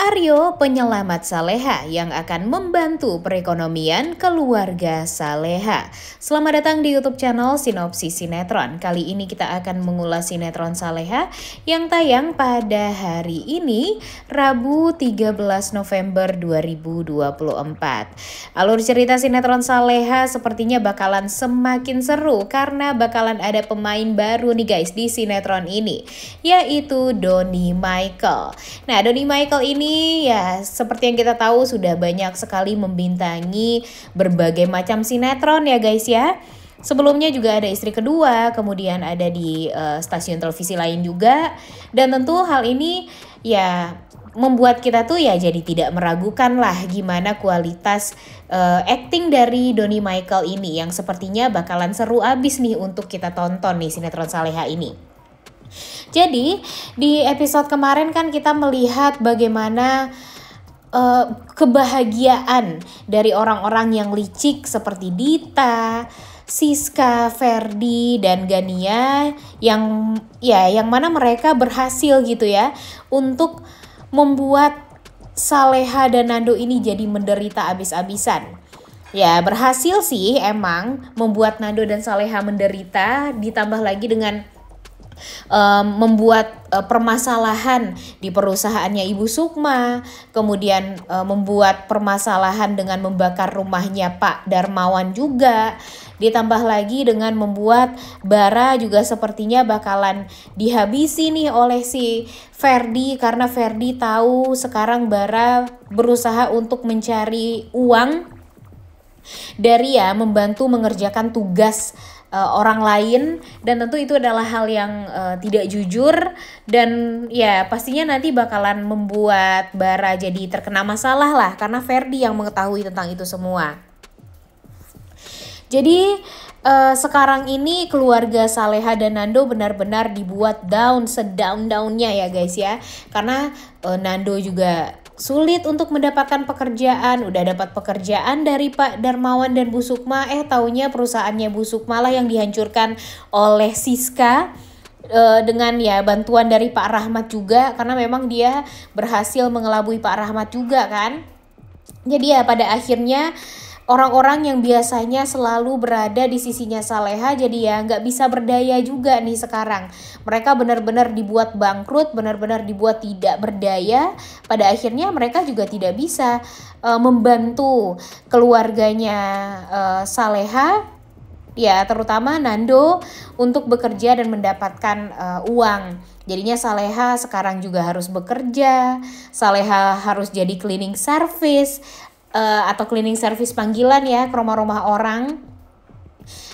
Aryo penyelamat Saleha yang akan membantu perekonomian keluarga Saleha. Selamat datang di YouTube channel Sinopsis Sinetron. Kali ini kita akan mengulas sinetron Saleha yang tayang pada hari ini, Rabu 13 November 2024. Alur cerita sinetron Saleha sepertinya bakalan semakin seru karena bakalan ada pemain baru nih guys di sinetron ini, yaitu Donny Michael. Nah, Donny Michael ini ya seperti yang kita tahu sudah banyak sekali membintangi berbagai macam sinetron ya guys ya. Sebelumnya juga ada Istri Kedua, kemudian ada di stasiun televisi lain juga. Dan tentu hal ini ya membuat kita tuh ya jadi tidak meragukan lah gimana kualitas acting dari Donny Michael ini yang sepertinya bakalan seru abis nih untuk kita tonton nih sinetron Saleha ini. Jadi di episode kemarin kan kita melihat bagaimana kebahagiaan dari orang-orang yang licik seperti Dita, Siska, Ferdi, dan Gania yang mana mereka berhasil gitu ya untuk membuat Saleha dan Nando ini jadi menderita abis-abisan. Ya berhasil sih emang membuat Nando dan Saleha menderita, ditambah lagi dengan membuat permasalahan di perusahaannya Ibu Sukma, kemudian membuat permasalahan dengan membakar rumahnya Pak Darmawan juga, ditambah lagi dengan membuat Bara juga sepertinya bakalan dihabisi nih oleh si Ferdi karena Ferdi tahu sekarang Bara berusaha untuk mencari uang dari ya membantu mengerjakan tugas orang lain, dan tentu itu adalah hal yang tidak jujur dan ya pastinya nanti bakalan membuat Bara jadi terkena masalah lah karena Ferdi yang mengetahui tentang itu semua. Jadi sekarang ini keluarga Saleha dan Nando benar-benar dibuat down, sedown-downnya ya guys ya, karena Nando juga sulit untuk mendapatkan pekerjaan, udah dapat pekerjaan dari Pak Darmawan dan Bu Sukma, taunya perusahaannya Bu Sukma lah yang dihancurkan oleh Siska dengan ya bantuan dari Pak Rahmat juga, karena memang dia berhasil mengelabui Pak Rahmat juga kan. Jadi ya pada akhirnya orang-orang yang biasanya selalu berada di sisinya Saleha jadi ya nggak bisa berdaya juga nih sekarang. Mereka benar-benar dibuat bangkrut, benar-benar dibuat tidak berdaya. Pada akhirnya mereka juga tidak bisa membantu keluarganya Saleha, ya terutama Nando untuk bekerja dan mendapatkan uang. Jadinya Saleha sekarang juga harus bekerja, Saleha harus jadi cleaning service, atau cleaning service panggilan ya ke rumah-rumah orang.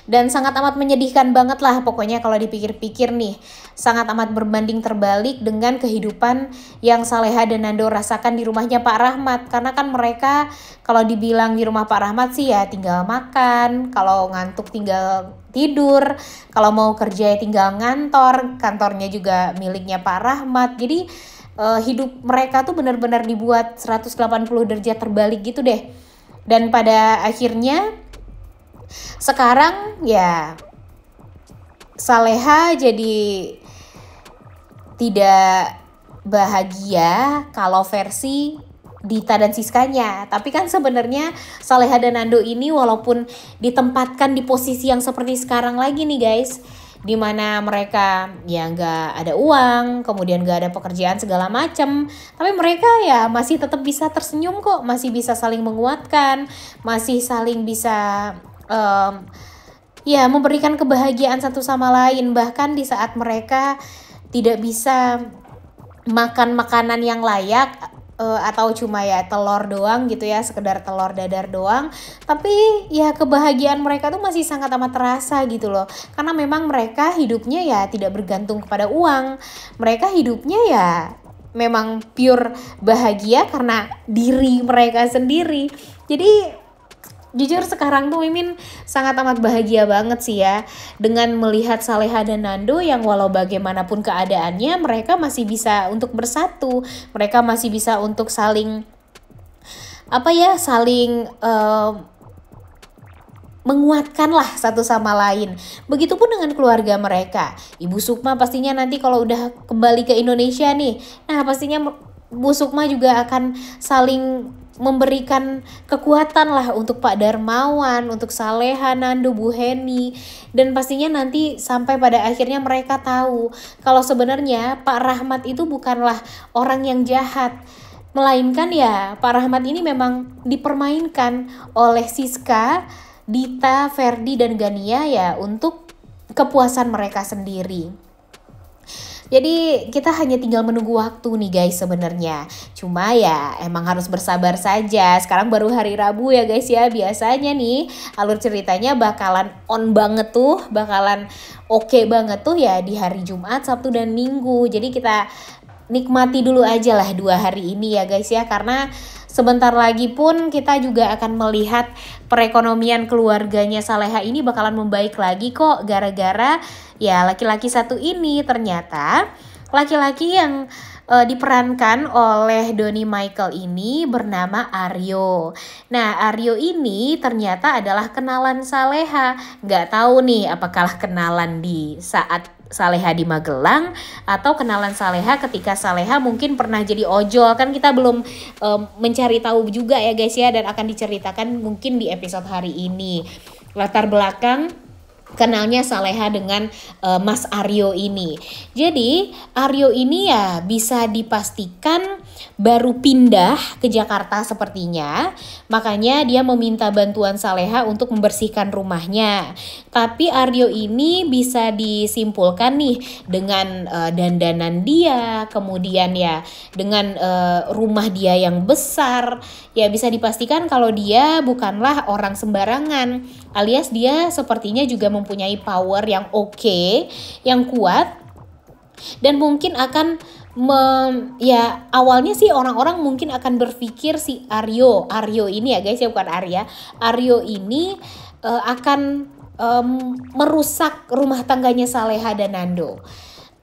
Dan sangat amat menyedihkan banget lah pokoknya kalau dipikir-pikir nih. Sangat amat berbanding terbalik dengan kehidupan yang Saleha dan Nando rasakan di rumahnya Pak Rahmat. Karena kan mereka kalau dibilang di rumah Pak Rahmat sih ya tinggal makan, kalau ngantuk tinggal tidur, kalau mau kerja ya tinggal ngantor, kantornya juga miliknya Pak Rahmat. Jadi hidup mereka tuh benar-benar dibuat 180 derajat terbalik gitu deh. Dan pada akhirnya sekarang ya Saleha jadi tidak bahagia kalau versi Dita dan Siskanya. Tapi kan sebenarnya Saleha dan Nando ini walaupun ditempatkan di posisi yang seperti sekarang lagi nih guys, dimana mereka ya nggak ada uang, kemudian nggak ada pekerjaan segala macam, tapi mereka ya masih tetap bisa tersenyum kok, masih bisa saling menguatkan, masih saling bisa ya memberikan kebahagiaan satu sama lain. Bahkan di saat mereka tidak bisa makan makanan yang layak, atau cuma ya telur doang gitu ya, sekedar telur dadar doang, tapi ya kebahagiaan mereka tuh masih sangat amat terasa gitu loh, karena memang mereka hidupnya ya tidak bergantung kepada uang. Mereka hidupnya ya memang pure bahagia karena diri mereka sendiri. Jadi jujur sekarang tuh Mimin sangat amat bahagia banget sih ya dengan melihat Saleha dan Nando yang walau bagaimanapun keadaannya mereka masih bisa untuk bersatu, mereka masih bisa untuk saling menguatkan lah satu sama lain. Begitupun dengan keluarga mereka. Ibu Sukma pastinya nanti kalau udah kembali ke Indonesia nih, nah pastinya Bu Sukma juga akan saling memberikan kekuatan lah untuk Pak Darmawan, untuk Saleha, Nando, Bu Heni, dan pastinya nanti sampai pada akhirnya mereka tahu kalau sebenarnya Pak Rahmat itu bukanlah orang yang jahat, melainkan ya Pak Rahmat ini memang dipermainkan oleh Siska, Dita, Ferdi, dan Gania ya untuk kepuasan mereka sendiri. Jadi kita hanya tinggal menunggu waktu nih guys sebenarnya. Cuma ya emang harus bersabar saja. Sekarang baru hari Rabu ya guys ya. Biasanya nih alur ceritanya bakalan on banget tuh, bakalan oke banget tuh ya di hari Jumat, Sabtu, dan Minggu. Jadi kita nikmati dulu aja lah 2 hari ini ya guys ya. Karena sebentar lagi pun kita juga akan melihat perekonomian keluarganya Saleha ini bakalan membaik lagi kok, gara-gara ya laki-laki satu ini ternyata laki-laki yang diperankan oleh Doni Michael ini bernama Aryo. Nah, Aryo ini ternyata adalah kenalan Saleha. Nggak tahu nih apakah kenalan di saat Saleha di Magelang atau kenalan Saleha ketika Saleha mungkin pernah jadi ojol. Kan kita belum mencari tahu juga ya guys ya, dan akan diceritakan mungkin di episode hari ini. Latar belakang kenalnya Saleha dengan Mas Aryo ini. Jadi Aryo ini ya bisa dipastikan baru pindah ke Jakarta sepertinya. Makanya dia meminta bantuan Saleha untuk membersihkan rumahnya. Tapi Aryo ini bisa disimpulkan nih dengan dandanan dia, kemudian ya dengan rumah dia yang besar, ya bisa dipastikan kalau dia bukanlah orang sembarangan, alias dia sepertinya juga mempunyai power yang oke, yang kuat, dan mungkin akan ya awalnya sih orang-orang mungkin akan berpikir si Aryo ini ya guys ya, bukan Arya, Aryo ini akan merusak rumah tangganya Saleha dan Nando.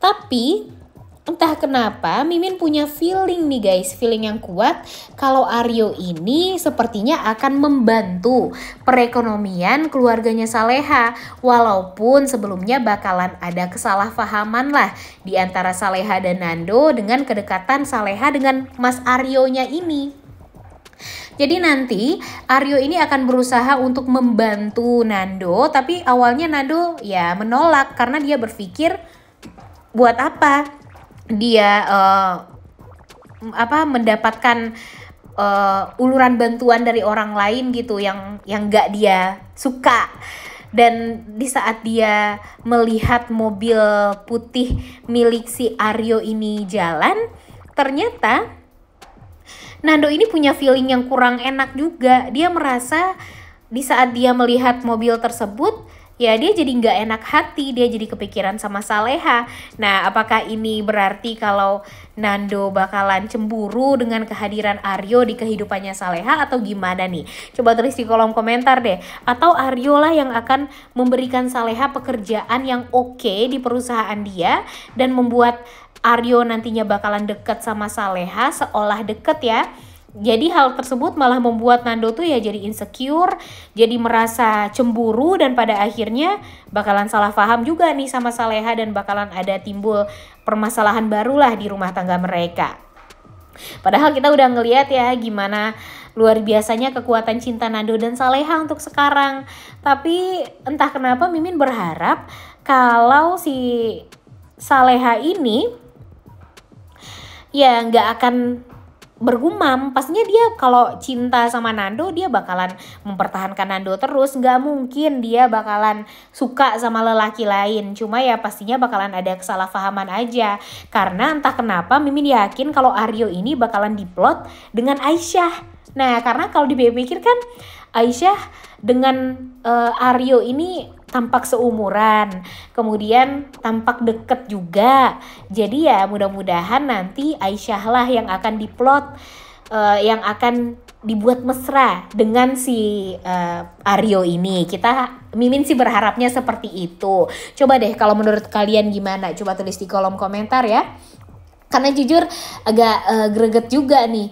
Tapi entah kenapa Mimin punya feeling nih guys, feeling yang kuat kalau Aryo ini sepertinya akan membantu perekonomian keluarganya Saleha, walaupun sebelumnya bakalan ada kesalahpahaman lah di antara Saleha dan Nando dengan kedekatan Saleha dengan Mas Aryo-nya ini. Jadi nanti Aryo ini akan berusaha untuk membantu Nando, tapi awalnya Nando ya menolak karena dia berpikir buat apa dia mendapatkan uluran bantuan dari orang lain gitu yang gak dia suka. Dan di saat dia melihat mobil putih milik si Aryo ini jalan, ternyata Nando ini punya feeling yang kurang enak juga. Dia merasa di saat dia melihat mobil tersebut, ya dia jadi gak enak hati, dia jadi kepikiran sama Saleha. Nah, apakah ini berarti kalau Nando bakalan cemburu dengan kehadiran Aryo di kehidupannya Saleha atau gimana nih? Coba tulis di kolom komentar deh. Atau Aryo lah yang akan memberikan Saleha pekerjaan yang oke di perusahaan dia dan membuat Aryo nantinya bakalan deket sama Saleha, seolah deket ya. Jadi hal tersebut malah membuat Nando tuh ya jadi insecure, jadi merasa cemburu, dan pada akhirnya bakalan salah paham juga nih sama Saleha dan bakalan ada timbul permasalahan barulah di rumah tangga mereka. Padahal kita udah ngeliat ya gimana luar biasanya kekuatan cinta Nando dan Saleha untuk sekarang. Tapi entah kenapa Mimin berharap kalau si Saleha ini ya nggak akan bergumam. Pastinya dia kalau cinta sama Nando dia bakalan mempertahankan Nando terus, nggak mungkin dia bakalan suka sama lelaki lain. Cuma ya pastinya bakalan ada kesalahpahaman aja, karena entah kenapa Mimin yakin kalau Aryo ini bakalan diplot dengan Aisyah. Nah, karena kalau dipikir kan Aisyah dengan Aryo ini tampak seumuran, kemudian tampak deket juga. Jadi ya mudah-mudahan nanti Aisyah lah yang akan diplot, yang akan dibuat mesra dengan si Aryo ini. Mimin sih berharapnya seperti itu. Coba deh kalau menurut kalian gimana? Coba tulis di kolom komentar ya. Karena jujur agak greget juga nih,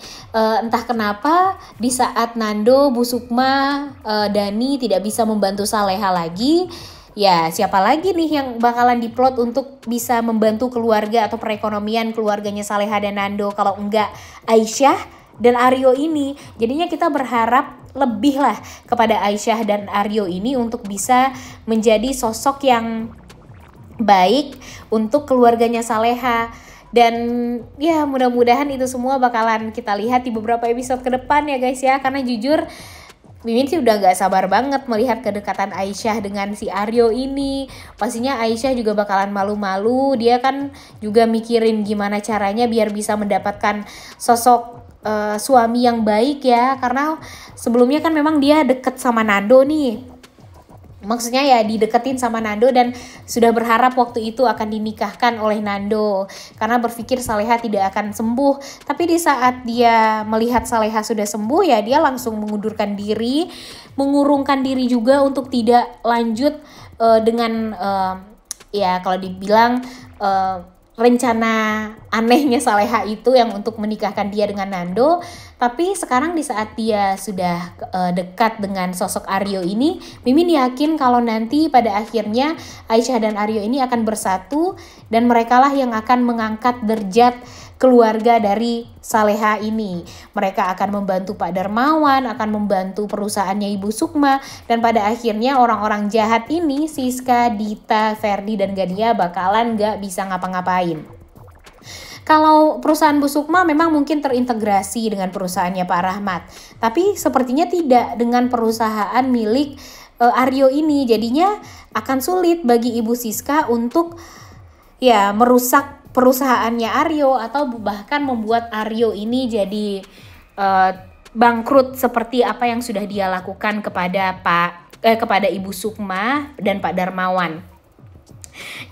entah kenapa di saat Nando, Bu Sukma, Dani tidak bisa membantu Saleha lagi, Ya, siapa lagi nih yang bakalan diplot untuk bisa membantu keluarga atau perekonomian keluarganya Saleha dan Nando kalau enggak Aisyah dan Aryo ini. Jadinya kita berharap lebih lah kepada Aisyah dan Aryo ini untuk bisa menjadi sosok yang baik untuk keluarganya Saleha. Dan ya mudah-mudahan itu semua bakalan kita lihat di beberapa episode ke depan ya guys ya. Karena jujur Mimin sih udah gak sabar banget melihat kedekatan Aisyah dengan si Aryo ini. Pastinya Aisyah juga bakalan malu-malu. Dia kan juga mikirin gimana caranya biar bisa mendapatkan sosok suami yang baik ya. Karena sebelumnya kan memang dia deket sama Nando nih. Maksudnya ya dideketin sama Nando dan sudah berharap waktu itu akan dinikahkan oleh Nando karena berpikir Saleha tidak akan sembuh. Tapi di saat dia melihat Saleha sudah sembuh ya dia langsung mengundurkan diri, mengurungkan diri juga untuk tidak lanjut dengan ya kalau dibilang rencana anehnya Saleha itu yang untuk menikahkan dia dengan Nando. Tapi sekarang di saat dia sudah dekat dengan sosok Aryo ini, Mimin yakin kalau nanti pada akhirnya Aisyah dan Aryo ini akan bersatu dan merekalah yang akan mengangkat derajat keluarga dari Saleha ini. Mereka akan membantu Pak Darmawan, akan membantu perusahaannya Ibu Sukma, dan pada akhirnya orang-orang jahat ini, Siska, Dita, Ferdi, dan Gania bakalan gak bisa ngapa-ngapain. Kalau perusahaan Bu Sukma memang mungkin terintegrasi dengan perusahaannya Pak Rahmat, tapi sepertinya tidak dengan perusahaan milik Aryo ini. Jadinya akan sulit bagi Ibu Siska untuk ya merusak perusahaannya Aryo atau bahkan membuat Aryo ini jadi bangkrut seperti apa yang sudah dia lakukan kepada Ibu Sukma dan Pak Darmawan.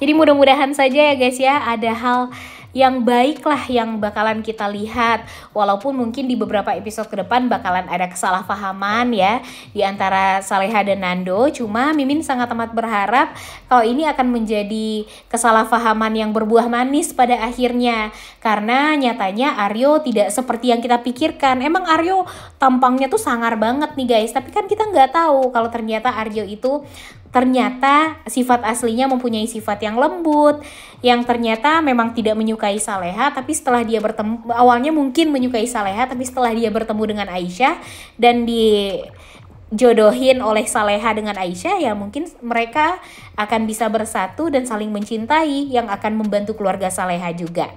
Jadi mudah-mudahan saja ya guys ya ada hal yang baik lah yang bakalan kita lihat, walaupun mungkin di beberapa episode ke depan bakalan ada kesalahpahaman ya di antara Saleha dan Nando. Cuma Mimin sangat amat berharap kalau ini akan menjadi kesalahpahaman yang berbuah manis pada akhirnya, karena nyatanya Aryo tidak seperti yang kita pikirkan. Emang Aryo tampangnya tuh sangar banget nih guys, tapi kan kita nggak tahu kalau ternyata Aryo itu ternyata sifat aslinya mempunyai sifat yang lembut, yang ternyata memang tidak menyukai Saleha, tapi setelah dia bertemu, awalnya mungkin menyukai Saleha, tapi setelah dia bertemu dengan Aisyah dan dijodohin oleh Saleha dengan Aisyah, ya mungkin mereka akan bisa bersatu dan saling mencintai yang akan membantu keluarga Saleha juga.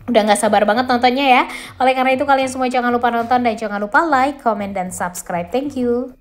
Udah gak sabar banget nontonnya ya. Oleh karena itu kalian semua jangan lupa nonton dan jangan lupa like, comment, dan subscribe. Thank you.